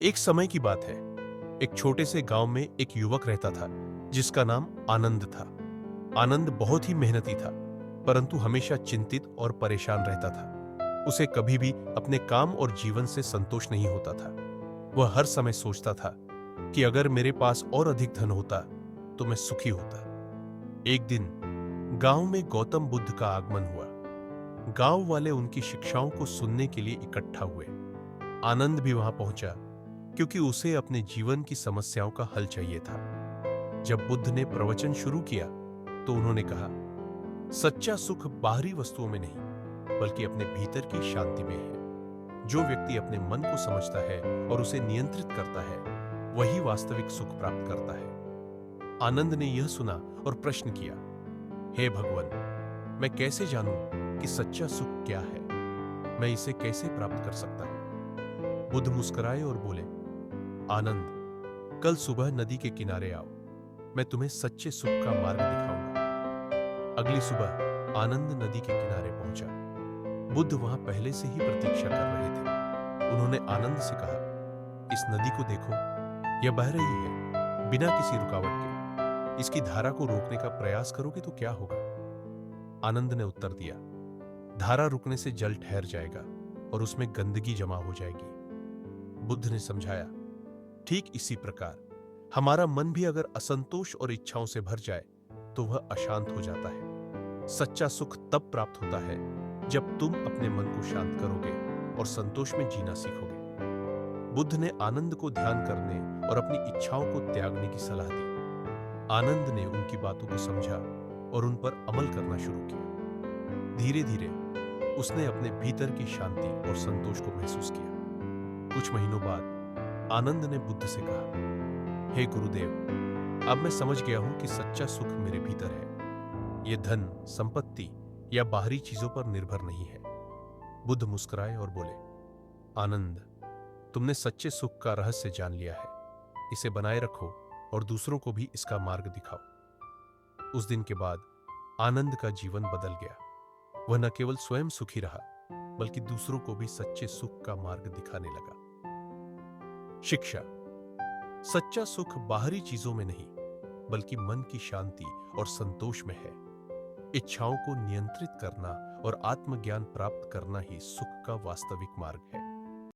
एक समय की बात है। एक छोटे से गांव में एक युवक रहता था जिसका नाम आनंद था। आनंद बहुत ही मेहनती था, परंतु हमेशा चिंतित और परेशान रहता था। उसे कभी भी अपने काम और जीवन से संतोष नहीं होता था। वह हर समय सोचता था कि अगर मेरे पास और अधिक धन होता तो मैं सुखी होता। एक दिन गांव में गौतम बुद्ध का आगमन हुआ। गांव वाले उनकी शिक्षाओं को सुनने के लिए इकट्ठा हुए। आनंद भी वहां पहुंचा, क्योंकि उसे अपने जीवन की समस्याओं का हल चाहिए था। जब बुद्ध ने प्रवचन शुरू किया तो उन्होंने कहा, सच्चा सुख बाहरी वस्तुओं में नहीं, बल्कि अपने भीतर की शांति में है। जो व्यक्ति अपने मन को समझता है और उसे नियंत्रित करता है, वही वास्तविक सुख प्राप्त करता है। आनंद ने यह सुना और प्रश्न किया, हे भगवान, मैं कैसे जानूं कि सच्चा सुख क्या है? मैं इसे कैसे प्राप्त कर सकता हूं? बुद्ध मुस्कुराए और बोले, आनंद, कल सुबह नदी के किनारे आओ। मैं तुम्हें सच्चे सुख का मार्ग दिखाऊंगा। अगली सुबह आनंद नदी के किनारे पहुंचा। बुद्ध वहां पहले से ही प्रतीक्षा कर रहे थे। उन्होंने आनंद से कहा, इस नदी को देखो, यह बह रही है बिना किसी रुकावट के। इसकी धारा को रोकने का प्रयास करोगे तो क्या होगा? आनंद ने उत्तर दिया, धारा रुकने से जल ठहर जाएगा और उसमें गंदगी जमा हो जाएगी। बुद्ध ने समझाया, ठीक इसी प्रकार हमारा मन भी अगर असंतोष और इच्छाओं से भर जाए तो वह अशांत हो जाता है। सच्चा सुख तब प्राप्त होता है जब तुम अपने मन को शांत करोगे और संतोष में जीना सीखोगे। बुद्ध ने आनंद को ध्यान करने और अपनी इच्छाओं को त्यागने की सलाह दी। आनंद ने उनकी बातों को समझा और उन पर अमल करना शुरू किया। धीरे धीरे उसने अपने भीतर की शांति और संतोष को महसूस किया। कुछ महीनों बाद आनंद ने बुद्ध से कहा, हे गुरुदेव, अब मैं समझ गया हूं कि सच्चा सुख मेरे भीतर है। यह धन, संपत्ति या बाहरी चीजों पर निर्भर नहीं है। बुद्ध मुस्कुराए और बोले, आनंद, तुमने सच्चे सुख का रहस्य जान लिया है। इसे बनाए रखो और दूसरों को भी इसका मार्ग दिखाओ। उस दिन के बाद आनंद का जीवन बदल गया। वह न केवल स्वयं सुखी रहा, बल्कि दूसरों को भी सच्चे सुख का मार्ग दिखाने लगा। शिक्षा। सच्चा सुख बाहरी चीजों में नहीं, बल्कि मन की शांति और संतोष में है। इच्छाओं को नियंत्रित करना और आत्मज्ञान प्राप्त करना ही सुख का वास्तविक मार्ग है।